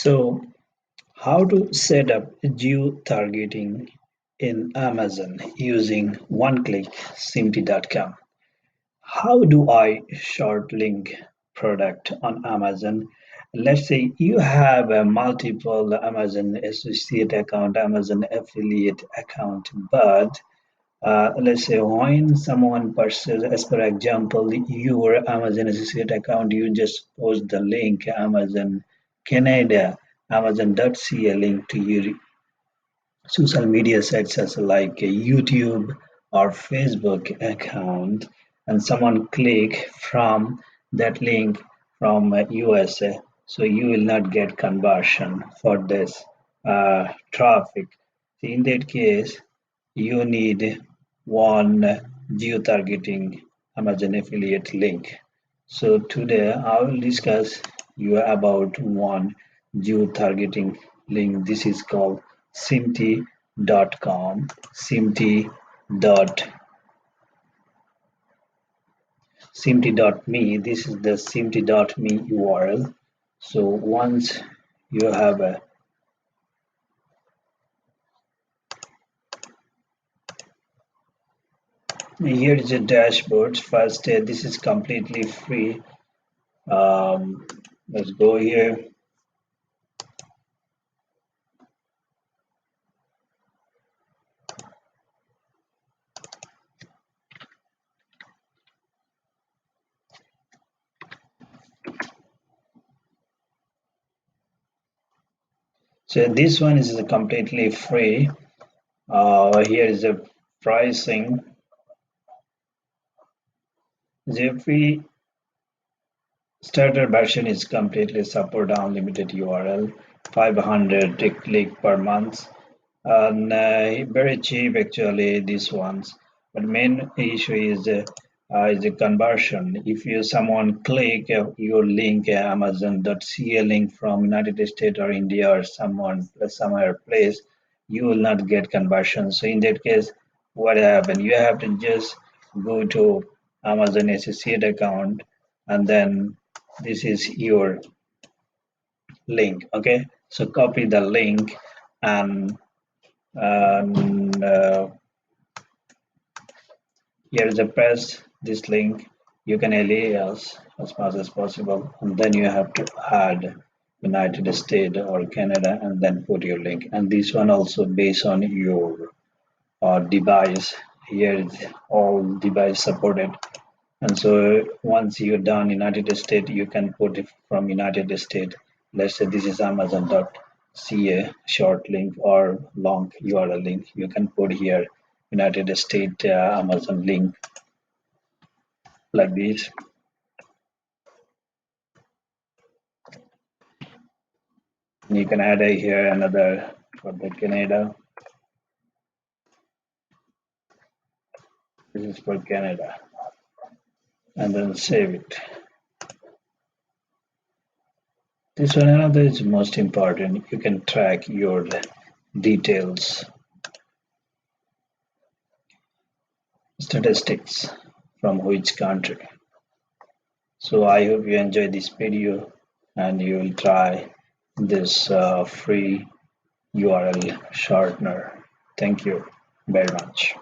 So, how to set up geo-targeting in Amazon using one-click Simti.com. How do I short link product on Amazon? Let's say you have a multiple Amazon associate account, Amazon affiliate account, but let's say when someone purchases, as per example, your Amazon associate account, you just post the link Amazon Canada, Amazon.ca link to your social media sites as like a YouTube or Facebook account, and someone click from that link from USA, so you will not get conversion for this traffic. In that case, you need one geo-targeting Amazon affiliate link. So today I will discuss you about one geo-targeting link. This is called simti.com, simti dot simti.me. This is the simti.me URL. So once you have a here is the dashboard. First, this is completely free. Let's go here. So this one is completely free. Here is the pricing. The free starter version is completely support unlimited URL, 500 click per month, and very cheap actually these ones. But main issue is the conversion. If you someone click your link Amazon.ca link from United States or India or someone somewhere place, you will not get conversion. So in that case, what happen? You have to just go to Amazon associate account, and then this is your link. Okay, so copy the link and and here is a press this link. You can alias as fast as possible, and then you have to add United States or Canada, and then put your link. And this one also based on your device. Here is all device supported. And so once you're done United States, you can put it from United States. Let's say this is Amazon.ca short link or long URL link. You can put here United States Amazon link like this. And you can add here another for the Canada. This is for Canada. And then save it. This one another is most important. You can track your details, statistics from which country. So I hope you enjoyed this video and you will try this free URL shortener. Thank you very much.